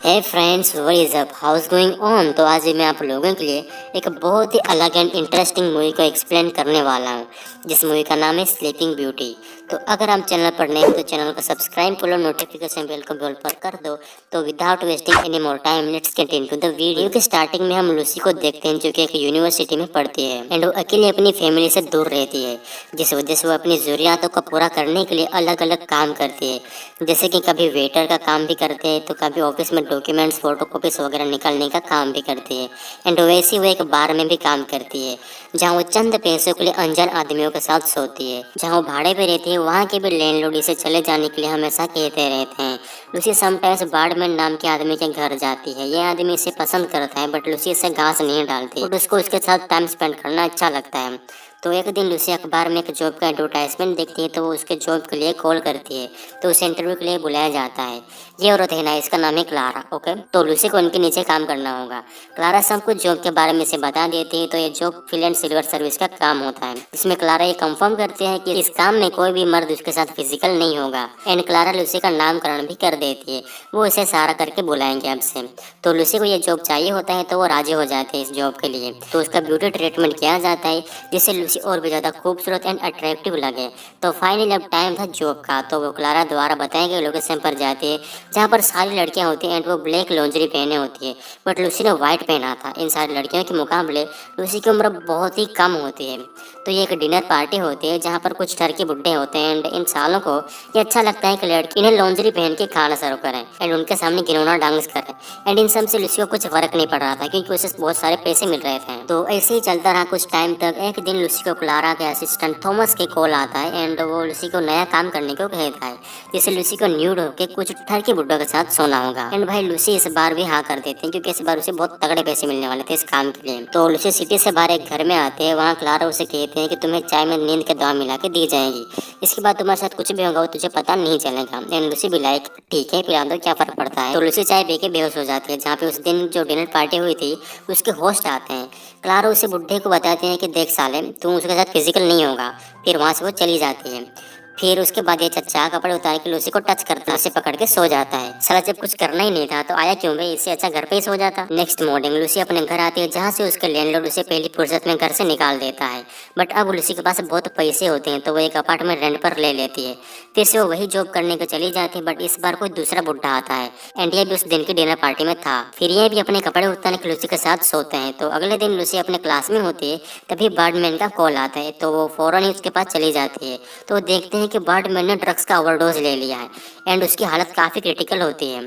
Hey friends, what is up, how's going on. तो आज मैं आप लोगों के लिए एक बहुत ही अलग एंड इंटरेस्टिंग मूवी को एक्सप्लेन करने वाला हूँ, जिस मूवी का नाम है स्लीपिंग ब्यूटी। तो अगर आप चैनल पर नए हैं तो चैनल को सब्सक्राइब कर लो, नोटिफिकेशन बेल को बेल पर कर दो। तो without wasting any more time let's get into the video. के स्टार्टिंग में हम लूसी को देखते हैं, जो कि एक यूनिवर्सिटी में पढ़ती है एंड वो अकेले अपनी फैमिली से दूर रहती है, जिस वजह से वो अपनी ज़रूरियातों को पूरा करने के लिए अलग अलग काम करती है। जैसे कि कभी वेटर का काम भी करते हैं, तो कभी ऑफिस में डॉक्यूमेंट्स फोटोकॉपीज वगैरह निकालने का काम भी करती है। एंड वैसे वो एक बार में भी काम करती है, जहाँ वो चंद पैसों के लिए अनजान आदमियों के साथ सोती है। जहाँ वो भाड़े पे रहती है, वहाँ के भी लैंडलॉर्ड इसे चले जाने के लिए हमेशा कहते रहते हैं। लूसी समटाइम्स बार्डमैन नाम के आदमी के घर जाती है। ये आदमी इसे पसंद करता है, बट लूसी इसे घास नहीं डालती, बट उसको उसके साथ टाइम स्पेंड करना अच्छा लगता है। तो एक दिन लूसी अखबार में एक जॉब का एडवर्टाइजमेंट देखती है, तो वो उसके जॉब के लिए कॉल करती है। तो उसे इंटरव्यू के लिए बुलाया जाता है। ये औरत है ना, इसका नाम है क्लारा। ओके, तो लूसी को उनके नीचे काम करना होगा। क्लारा सब कुछ जॉब के बारे में से बता देती है। तो ये job fill and silver service का काम होता है, इसमें क्लारा ये कंफर्म करती है कि इस काम में कोई भी मर्द उसके साथ फिजिकल नहीं होगा। एंड क्लारा लूसी का नामकरण भी कर देती है, वो इसे सारा करके बुलाएंगे अब से। तो लूसी को ये जॉब चाहिए होता है, तो वो राजी हो जाते हैं इस जॉब के लिए। तो उसका ब्यूटी ट्रीटमेंट किया जाता है, जिससे लूसी और भी ज़्यादा खूबसूरत एंड अट्रैक्टिव लगे। तो फाइनली अब टाइम था जॉब का, तो वो क्लारा द्वारा बताए गए लोकेशन पर जाती है, जहाँ पर सारी लड़कियाँ होती हैं एंड वो ब्लैक लॉन्जरी पहने होती है, बट लूसी ने व्हाइट पहना था। इन सारी लड़कियों के मुकाबले लूसी की उम्र बहुत ही कम होती है। तो ये एक डिनर पार्टी होती है, जहाँ पर कुछ टर्की बुड्ढे होते हैं एंड इन सालों को ये अच्छा लगता है कि लड़की इन्हें लॉन्जरी पहन के खाना सर्व करें एंड उनके सामने घिनौना डांस करें। एंड इन सब से लूसी को कुछ फर्क नहीं पड़ रहा था, क्योंकि उसे बहुत सारे पैसे मिल रहे थे। तो ऐसे ही चलता रहा कुछ टाइम तक। एक दिन लूसी को क्लारा के असिस्टेंट थॉमस के कॉल आता है एंड वो लूसी को नया काम करने को कहता है, जिससे लूसी को न्यूड होकर कुछ टर्की बुड्ढों के साथ सोना होगा। एंड भाई लूसी इस बार भी हाँ कर देते हैं, क्योंकि इस बार उसे बहुत तगड़े पैसे मिलने वाले थे इस काम के लिए। तो लूसी सिटी से बाहर एक घर में आते हैं। वहाँ क्लारा उसे कहते हैं कि तुम्हें चाय में नींद के दवा मिला के दी जाएगी, इसके बाद तुम्हारे साथ कुछ भी होगा वो तुझे पता नहीं चलेगा। एंड लूसी भी लाइक ठीक है, पिला दो, क्या फर्क पड़ता है। तो लूसी चाय पी के बेहोश हो जाती है। जहाँ पे उस दिन जो डिनर पार्टी हुई थी, उसके होस्ट आते हैं। क्लारा उसे बुड्ढे को बताते हैं कि देख साले, तुम उसके साथ फिजिकल नहीं होगा। फिर वहाँ से वो चली जाती है। फिर उसके बाद ये चच्चा कपड़े उतार के लूसी को टच करता है, उसे पकड़ के सो जाता है। साला जब कुछ करना ही नहीं था तो आया क्यों भाई, इससे अच्छा घर पे ही सो जाता। नेक्स्ट मॉर्निंग लूसी अपने घर आती है, जहाँ से उसके लैंडलॉर्ड उसे पहली फुर्सत में घर से निकाल देता है। बट अब लूसी के पास बहुत पैसे होते हैं, तो वो एक अपार्टमेंट रेंट पर ले लेती है। फिर से वो वही जॉब करने को चली जाती है, बट इस बार कोई दूसरा बुढ़ा आता है एंड ये भी उस दिन की डिनर पार्टी में था। फिर ये भी अपने कपड़े उतारने के लूसी के साथ सोते हैं। तो अगले दिन लूसी अपने क्लास में होती है, तभी बर्डमैन का कॉल आता है। तो वो फौरन ही उसके पास चली जाती है। तो वो देखते हैं कि बर्डमैन ने ड्रग्स का ओवरडोज ले लिया है एंड उसकी हालत काफ़ी क्रिटिकल होती है।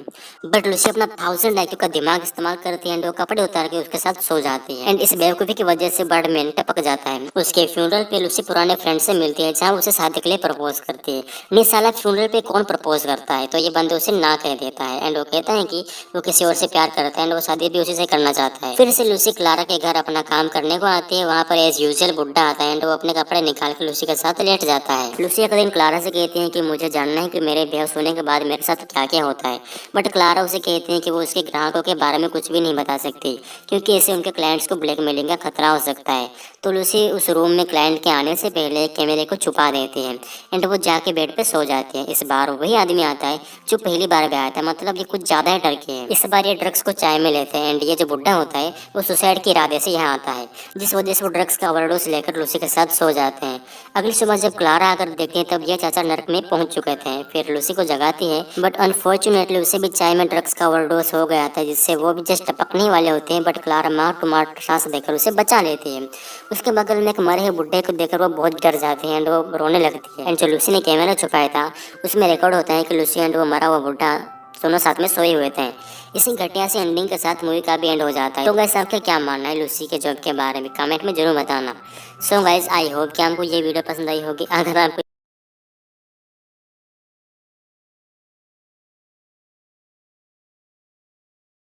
बट लूसी अपना 1000 IQ का दिमाग इस्तेमाल करती है एंड वो कपड़े उतार के उसके साथ सो जाती है। एंड इस बेवकूफ़ी की वजह से बर्डमैन टपक जाता है। उसके फ्यूनरल पे लूसी पुराने फ्रेंड से मिलती है, जहाँ उसे शादी के लिए प्रपोज करती है। नहीं साला, फ्यूनरल पे कौन प्रपोज करता है। तो ये बंदे उसे ना कह देता है एंड वो कहता है कि वो किसी और से प्यार करता है एंड वो शादी भी उसी से करना चाहता है। फिर से लूसी क्लारा के घर अपना काम करने को आती है। वहाँ पर एज यूजुअल बुड्ढा आता है एंड वो अपने कपड़े निकाल के लूसी के साथ लेट जाता है। लूसी एक दिन क्लारा से कहती है कि मुझे जानना है कि मेरे बेहोश होने के बाद मेरे साथ क्या क्या होता है। बट क्लारा उसे कहती है कि वो उसके ग्राहकों के बारे में कुछ भी नहीं बता सकती, क्योंकि इससे उनके क्लाइंट्स को ब्लैकमेलिंग का खतरा हो सकता है। तो लूसी उस रूम में क्लाइंट के आने से पहले कैमरे को छुपा देती है एंड वो जाके बेड पे सो जाती है। इस बार वही आदमी आता है जो पहली बार भी आया था, मतलब ये कुछ ज़्यादा ही डरके है। इस बार ये ड्रग्स को चाय में लेते हैं एंड ये जो बुड्ढा होता है वो सुसाइड के इरादे से यहाँ आता है, जिस वजह से वो ड्रग्स का ओवरडोज लेकर लूसी के साथ सो जाते हैं। अगली सुबह जब क्लारा आकर देखते हैं, तब ये चाचा नर्क में पहुंच चुके थे। फिर लूसी को जगाती है, बट अनफॉर्चुनेटली उसे भी चाय में ड्रग्स का ओवरडोज हो गया था, जिससे वो भी जस्ट टपकने वाले होते हैं। बट क्लारा मार टू मार सांस देकर उसे बचा लेती है। उसके बगल में एक मरे हुए बुड्ढे को देखकर वो बहुत डर जाते हैं एंड वो रोने लगती है। एंड जो लूसी ने कैमरा छुपाया था, उसमें रिकॉर्ड होता है कि लूसी एंड वो मरा हुआ बुड्ढा दोनों साथ में सोए हुए थे। इसी घटना से एंडिंग के साथ मूवी का भी एंड हो जाता है। तो गाइस, आपका क्या मानना है लूसी के जॉब के बारे में, कमेंट में जरूर बताना। सो गाइस, आई होप कि आपको ये वीडियो पसंद आई होगी। अगर आपको